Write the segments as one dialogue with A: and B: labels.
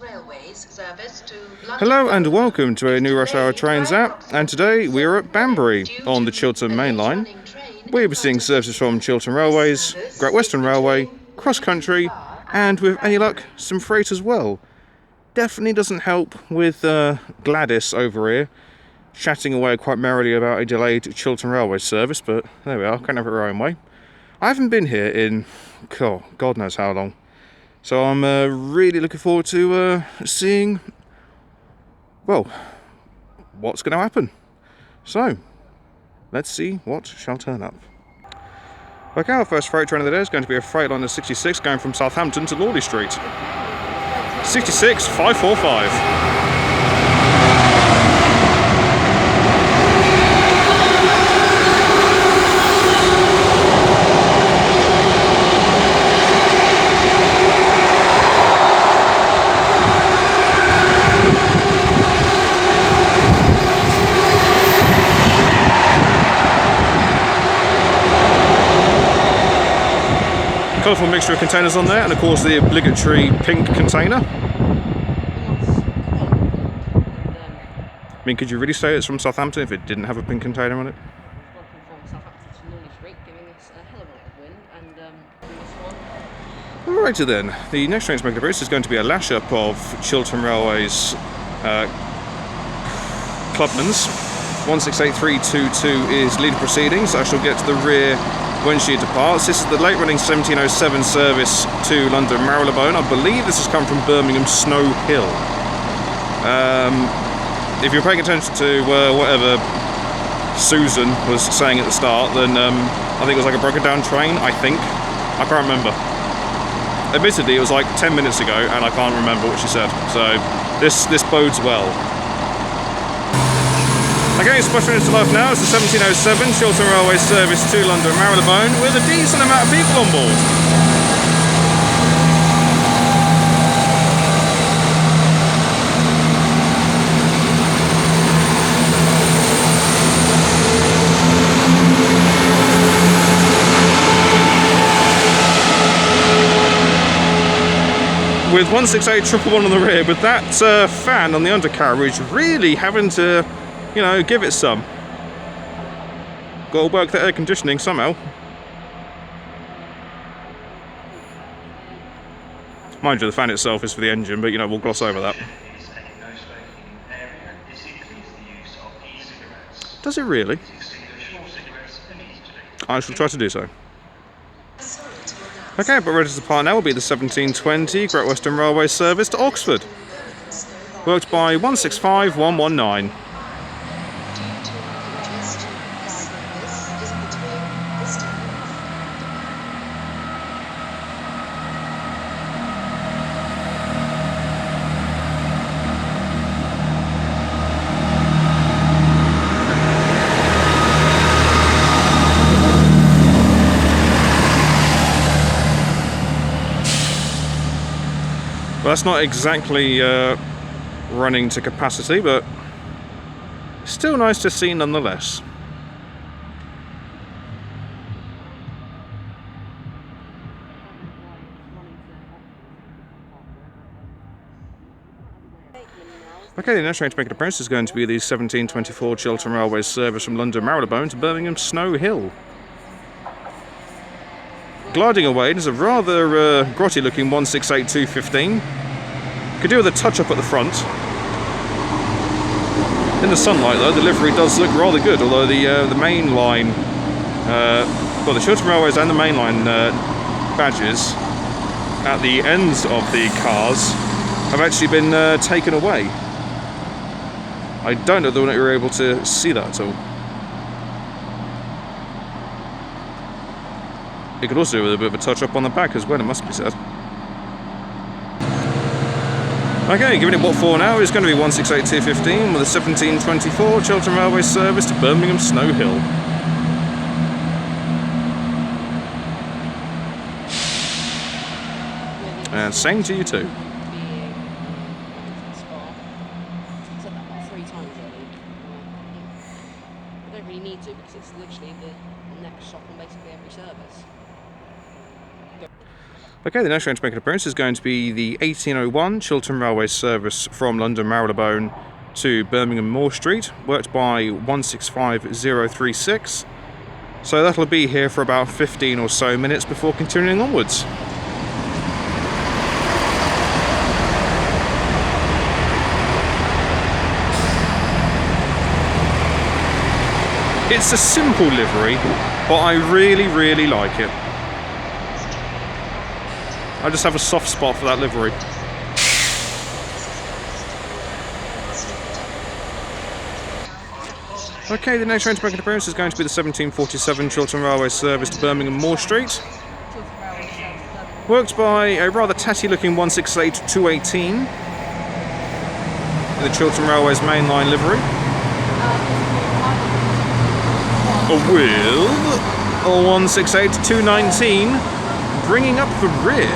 A: Railways service to London.
B: Hello and welcome to a new Rush Hour Trains app, and today we are at Banbury on the Chiltern Mainline. We'll be seeing services from Chiltern Railways, Great Western Railway, cross country, and with any luck, some freight as well. Definitely doesn't help with Gladys over here chatting away quite merrily about a delayed Chiltern Railway service, but there we are, can't have it our own way. I haven't been here in God knows how long, so I'm really looking forward to seeing, well, what's going to happen. So, let's see what shall turn up. Okay, our first freight train of the day is going to be a Freightliner 66 going from Southampton to Lawley Street. 66 545. Colourful mixture of containers on there, and of course the obligatory pink container. I mean, could you really say it's from Southampton if it didn't have a pink container on it? Alrighty then, the next train to make the race is going to be a lash-up of Chiltern Railways Clubman's. 168322 is lead proceedings. I shall get to the rear when she departs. This is the late running 1707 service to London Marylebone. I believe this has come from Birmingham Snow Hill. If you're paying attention to whatever Susan was saying at the start, then I think it was like a broken down train, I can't remember. Admittedly, it was like 10 minutes ago and I can't remember what she said, so this bodes well. Okay, spot minutes to life now. It's the 1707 Chiltern Railway service to London Marylebone with a decent amount of people on board. With 168111 on the rear, with that fan on the undercarriage really having to, you know, give it some. Got to work the air conditioning somehow. Mind you, the fan itself is for the engine, but you know, we'll gloss over that. Does it really? I shall try to do so. Okay, but ready to depart now will be the 1720 Great Western Railway service to Oxford. Worked by 165119. Well, that's not exactly running to capacity, but still nice to see nonetheless. Okay, the next train to make an appearance is going to be the 1724 Chiltern Railways service from London Marylebone to Birmingham Snow Hill. Gliding away, there's a rather grotty looking 168215. Could do with a touch up at the front. In the sunlight though, the livery does look rather good, although the main line, well, the Chiltern Railways and the mainline badges at the ends of the cars have actually been taken away. I don't know whether you were able to see that at all. It could also do with a bit of a touch up on the back as well, it must be said. Okay, giving it what for now is going to be 168215 with a 1724 Chiltern Railway service to Birmingham Snow Hill. And same to you too.
C: Because it's literally the next stop on basically every service.
B: Okay, the next train to make an appearance is going to be the 1801 Chiltern Railway service from London Marylebone to Birmingham Moor Street, worked by 165036. So that'll be here for about 15 or so minutes before continuing onwards. It's a simple livery, but I really like it. I just have a soft spot for that livery. Okay, the next train to make an appearance is going to be the 1747 Chiltern Railways service to Birmingham Moor Street. Worked by a rather tatty looking 168218 in the Chiltern Railways mainline livery. With a 168219 bringing up the rear.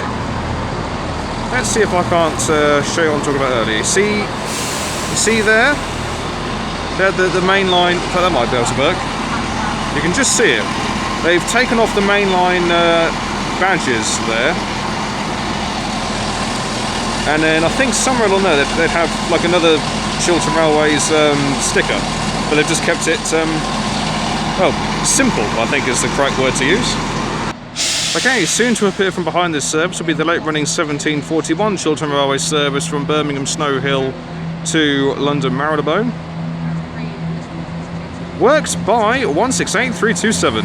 B: Let's see if I can't show you what I'm talking about earlier. You see there? The main line, that might be able to work. You can just see it. They've taken off the mainline badges there. And then I think somewhere along there they'd have like another Chiltern Railways sticker. But they've just kept it, well, simple, I think is the correct word to use. Okay, soon to appear from behind this service will be the late-running 1741 Chiltern Railway service from Birmingham Snow Hill to London Marylebone. Worked by 168327.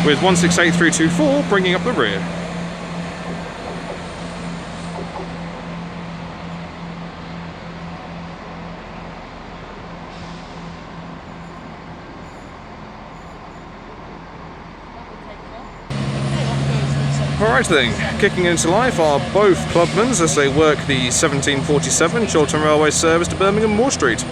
B: With 168324 bringing up the rear. Alright then, kicking into life are both clubmans as they work the 1747 Chiltern Railway service to Birmingham Moor Street.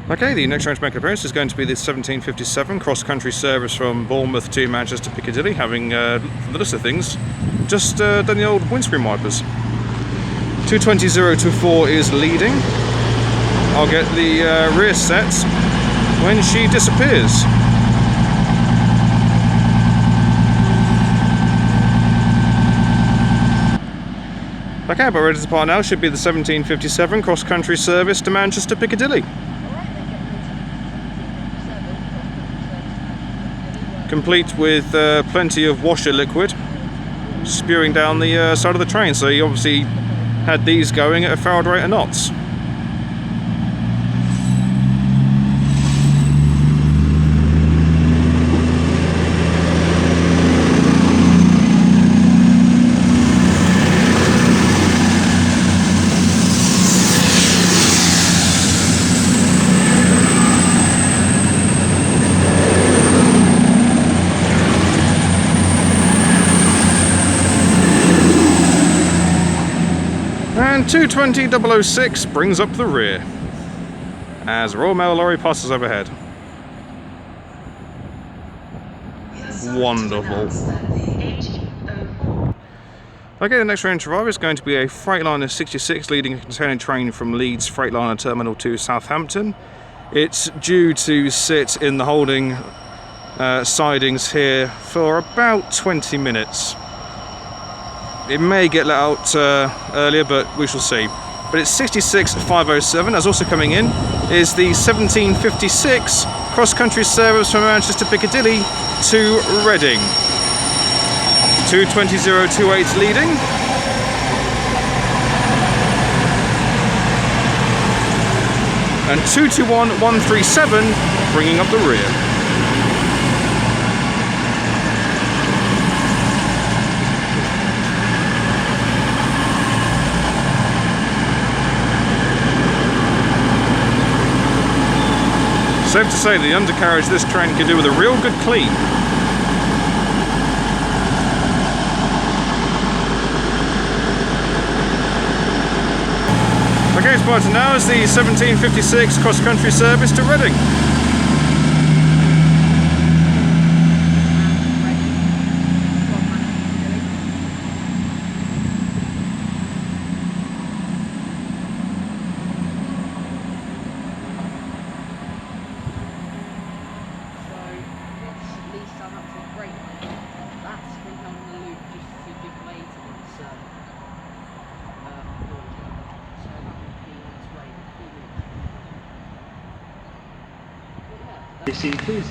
B: Okay, the next train to make an appearance is going to be the 1757 cross-country service from Bournemouth to Manchester Piccadilly, having, from the list of things, just done the old windscreen wipers. 220024 is leading. I'll get the rear set when she disappears. Okay, but ready to depart now should be the 1757 cross-country service to Manchester Piccadilly. Complete with plenty of washer liquid spewing down the side of the train, so you obviously had these going at a farad rate of knots. And 220006 brings up the rear as a Royal Mail lorry passes overhead. Wonderful. Okay, the next train to arrive is going to be a Freightliner 66 leading a container train from Leeds Freightliner Terminal to Southampton. It's due to sit in the holding sidings here for about 20 minutes. It may get let out earlier, but we shall see. But it's 66507. That's also coming in is the 1756 cross-country service from Manchester Piccadilly to Reading. 220028 leading. And 221137 bringing up the rear. Safe to say the undercarriage this train could do with a real good clean. Okay, spotted now is the 1756 cross-country service to Reading.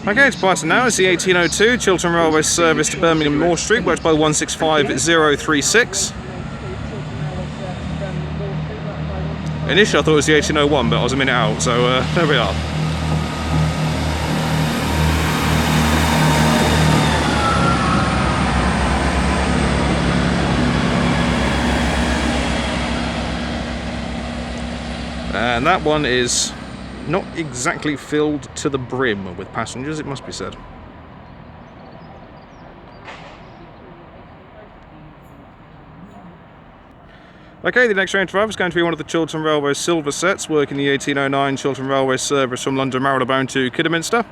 B: Okay, it's spotted now is the 1802 Chiltern Railways service to Birmingham Moor Street, worked by 165036. Initially I thought it was the 1801, but I was a minute out, so there we are. And that one is not exactly filled to the brim with passengers, it must be said. Okay, the next train to arrive is going to be one of the Chiltern Railways silver sets, working the 1809 Chiltern Railways service from London Marylebone to Kidderminster.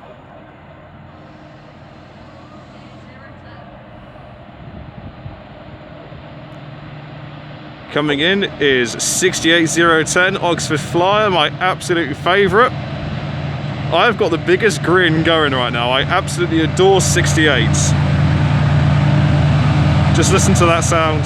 B: Coming in is 68010 Oxford Flyer, my absolute favourite. I've got the biggest grin going right now. I absolutely adore 68s. Just listen to that sound.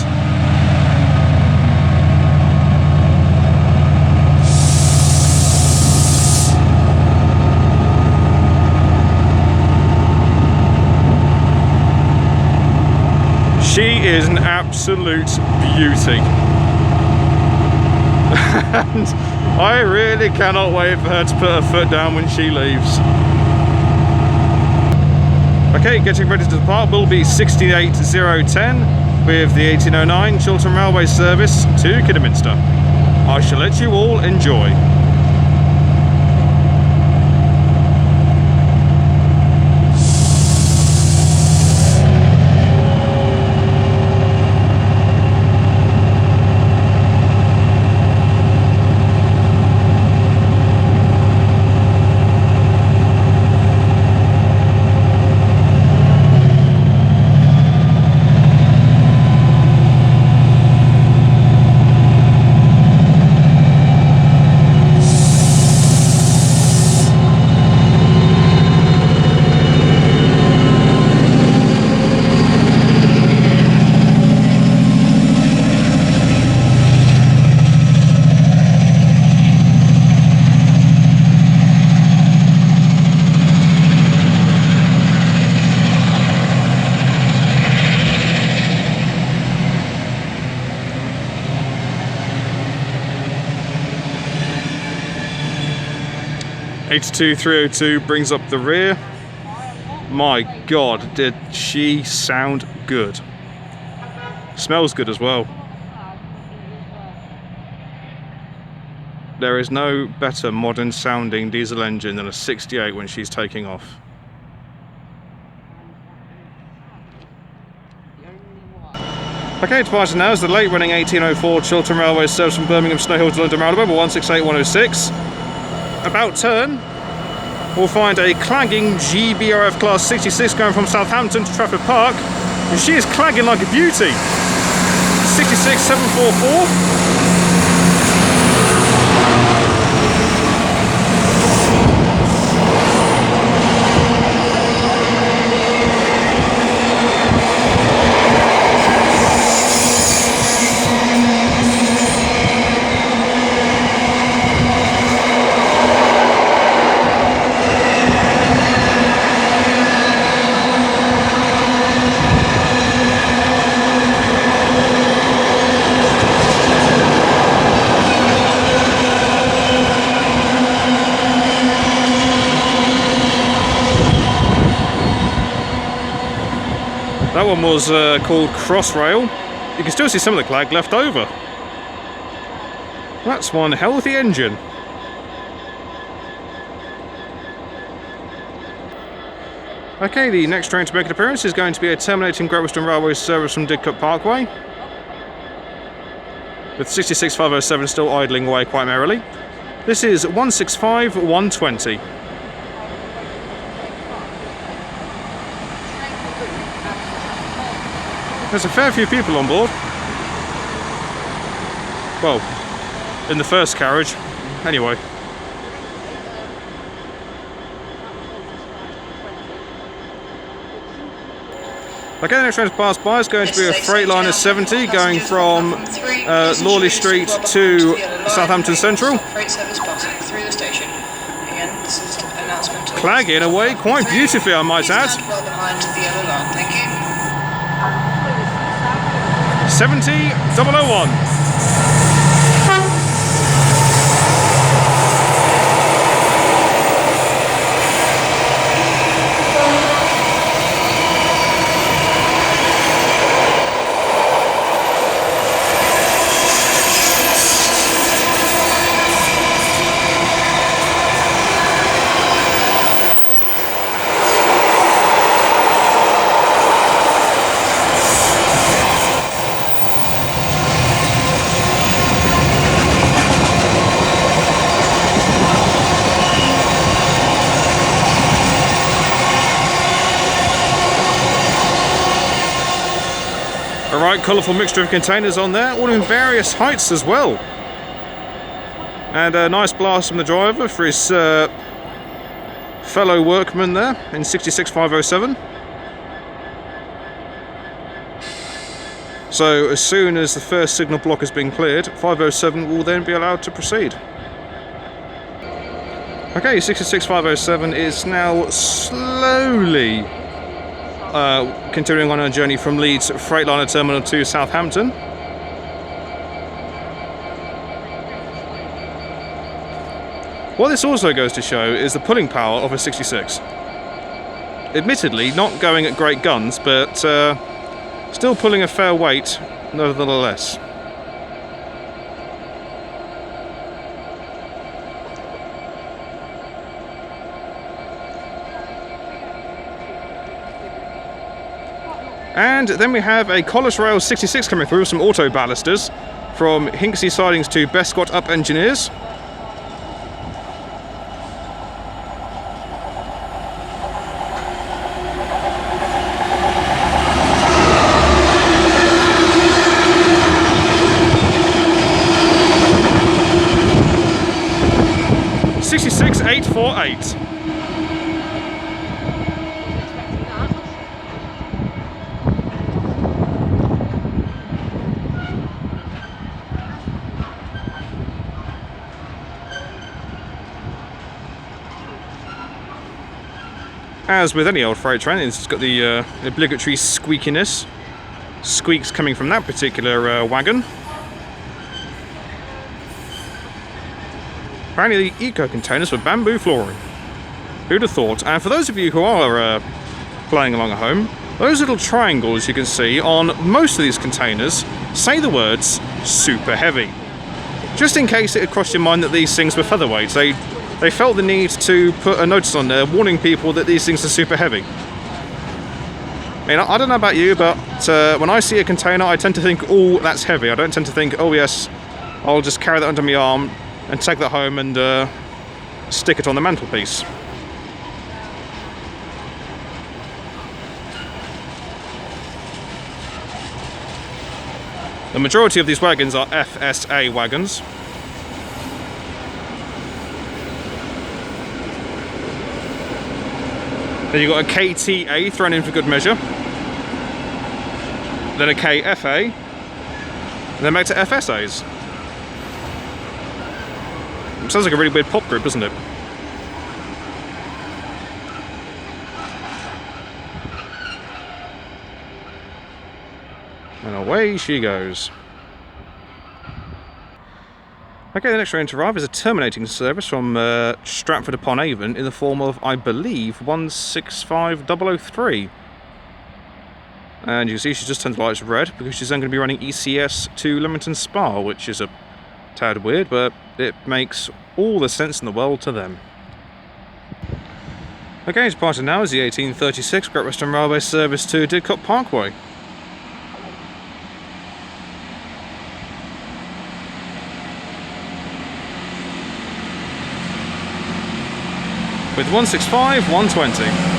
B: She is an absolute beauty. And I really cannot wait for her to put her foot down when she leaves. Okay, getting ready to depart will be 68010 with the 1809 Chiltern Railway service to Kidderminster. I shall let you all enjoy. H2302 brings up the rear. My God, did she sound good. Smells good as well. There is no better modern sounding diesel engine than a 68 when she's taking off. Okay, departure now is the late running 1804 Chiltern Railways service from Birmingham Snow Hill to London Marylebone, 168106. About turn, we'll find a clanging GBRF Class 66 going from Southampton to Trafford Park, and she is clanging like a beauty. 66744. That one was called Crossrail. You can still see some of the clag left over. That's one healthy engine. Okay, the next train to make an appearance is going to be a terminating Great Western Railway service from Didcot Parkway. with 66507 still idling away quite merrily. This is 165120. There's a fair few people on board. Well, in the first carriage, anyway. Okay, the next train to pass by is going to be a Freightliner 70 going from Lawley Street to Southampton Central. Clagging away quite beautifully, I might add. 70001. Alright, colourful mixture of containers on there, all in various heights as well. And a nice blast from the driver for his fellow workman there in 66507. So as soon as the first signal block has been cleared, 507 will then be allowed to proceed. Okay, 66507 is now slowly continuing on our journey from Leeds Freightliner Terminal to Southampton. What this also goes to show is the pulling power of a 66. Admittedly, not going at great guns, but still pulling a fair weight nevertheless. And then we have a Colas Rail 66 coming through with some auto ballasters from Hinksey Sidings to Bescott Up Engineers. .848. As with any old freight train, it's got the obligatory squeakiness. Squeaks coming from that particular wagon. Apparently the eco containers for bamboo flooring. Who'd have thought? And for those of you who are playing along at home, those little triangles you can see on most of these containers say the words super heavy. Just in case it had crossed your mind that these things were featherweights, they felt the need to put a notice on there warning people that these things are super heavy. I mean, I don't know about you, but when I see a container I tend to think, oh, that's heavy. I don't tend to think, oh yes, I'll just carry that under my arm and take that home and stick it on the mantelpiece. The majority of these wagons are FSA wagons. Then you've got a KTA thrown in for good measure. Then a KFA. And then back to FSAs. It sounds like a really weird pop group, doesn't it? And away she goes. Okay, the next train to arrive is a terminating service from Stratford-upon-Avon in the form of, I believe, 165003. And you can see she's just turned the lights red because she's then going to be running ECS to Leamington Spa, which is a tad weird, but it makes all the sense in the world to them. Okay, departing now is the 1836 Great Western Railway service to Didcot Parkway. with 165, 120.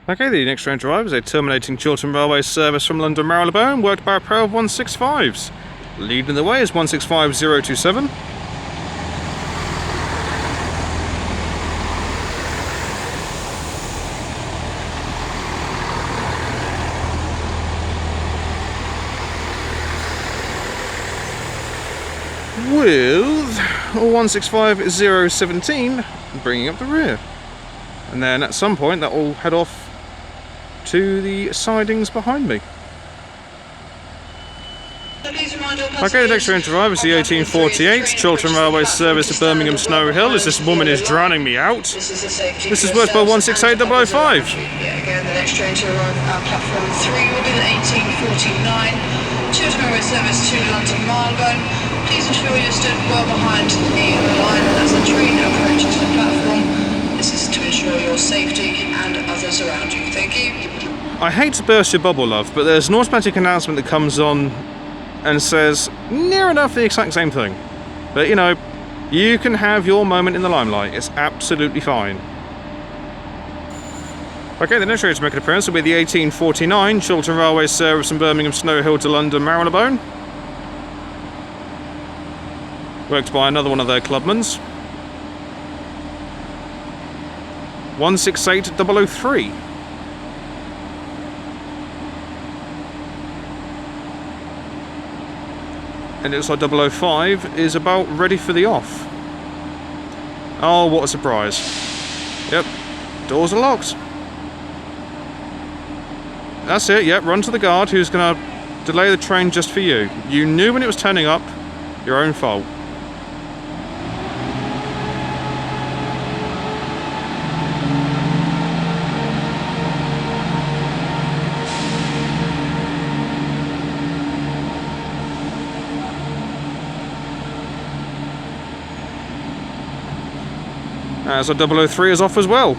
B: Okay, the next train to arrive is a terminating Chiltern Railways service from London Marylebone, worked by a pair of 165s. Leading the way is 165027. With 165017 bringing up the rear. And then at some point that will head off to the sidings behind me. Okay, the next train to arrive is the 1848 Chiltern Railways service to Birmingham Snow Hill, as this woman is drowning me out. This is worked by 168005.
D: Yeah, again, the next train to arrive at platform 3 will be the 1849 Chiltern Railways service to London Marylebone. Please ensure you're stood well behind the line as the train approaches the platform. This is to ensure your safety and others around you. Thank you.
B: I hate to burst your bubble, love, but there's an automatic announcement that comes on and says near enough the exact same thing. But you know, you can have your moment in the limelight. It's absolutely fine. Okay, the next train to make an appearance will be the 1849 Chiltern Railways service from Birmingham Snow Hill to London Marylebone. Worked by another one of their clubmans. 168003. And it looks like 005 is about ready for the off. Oh, what a surprise. Yep, doors are locked. That's it, yep, run to the guard who's going to delay the train just for you. You knew when it was turning up, your own fault. So 003 is off as well.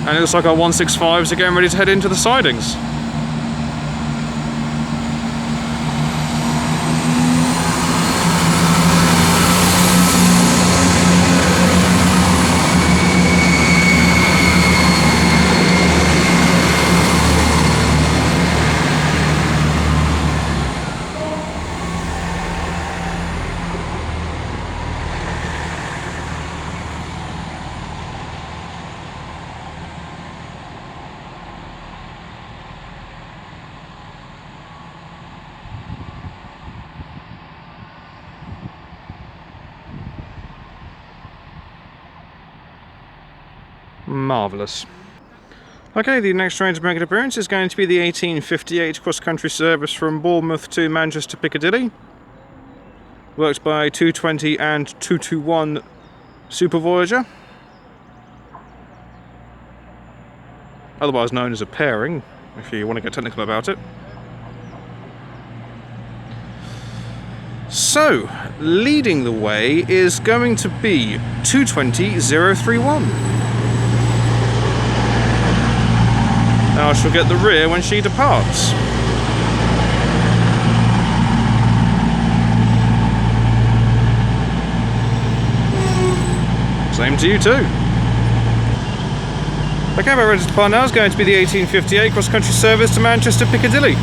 B: And it looks like our 165s are getting ready to head into the sidings. Marvellous. Okay, the next train to make an appearance is going to be the 1858 cross-country service from Bournemouth to Manchester Piccadilly. Worked by 220 and 221 Super Voyager. Otherwise known as a pairing, if you want to get technical about it. So, leading the way is going to be 220031. Now I shall get the rear when she departs. Same to you too. Okay, my ready to depart now is going to be the 1858 cross-country service to Manchester Piccadilly.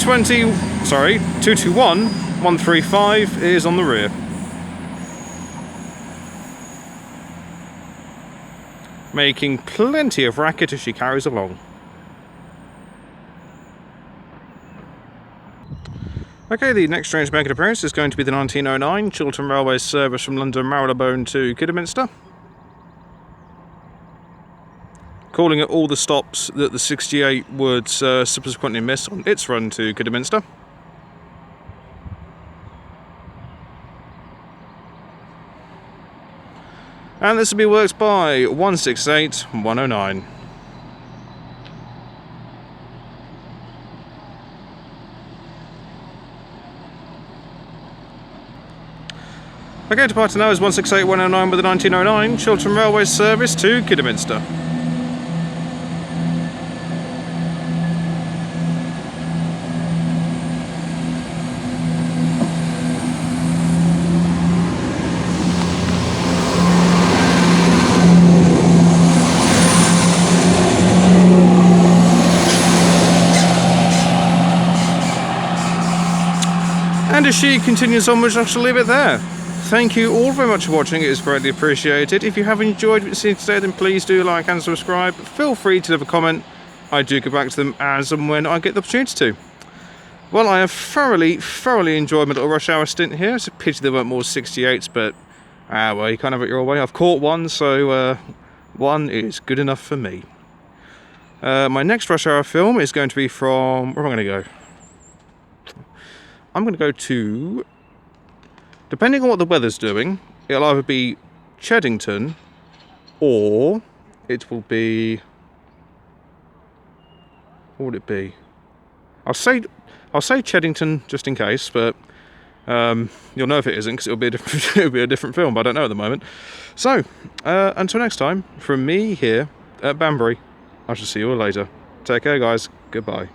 B: And 221 135 is on the rear. Making plenty of racket as she carries along. Okay, the next train to make an appearance is going to be the 1909 Chiltern Railways service from London Marylebone to Kidderminster. Calling at all the stops that the 68 would subsequently miss on its run to Kidderminster. And this will be worked by 168 109. Okay, departing now is 168 109 with the 1909 Chiltern Railways service to Kidderminster. And as she continues onwards, I shall leave it there. Thank you all very much for watching, it is greatly appreciated. If you have enjoyed what you've seen today, then please do like and subscribe. Feel free to leave a comment. I do get back to them as and when I get the opportunity to. Well, I have thoroughly enjoyed my little rush hour stint here. It's a pity there weren't more 68s, but well, you can't have it your way. I've caught one, so one is good enough for me. My next rush hour film is going to be from... where am I going to go? I'm going to go to... depending on what the weather's doing, it'll either be Cheddington or it will be... what would it be? I'll say Cheddington just in case, but you'll know if it isn't because it'll be a different film, but I don't know at the moment. So, until next time, from me here at Banbury, I shall see you all later. Take care, guys. Goodbye.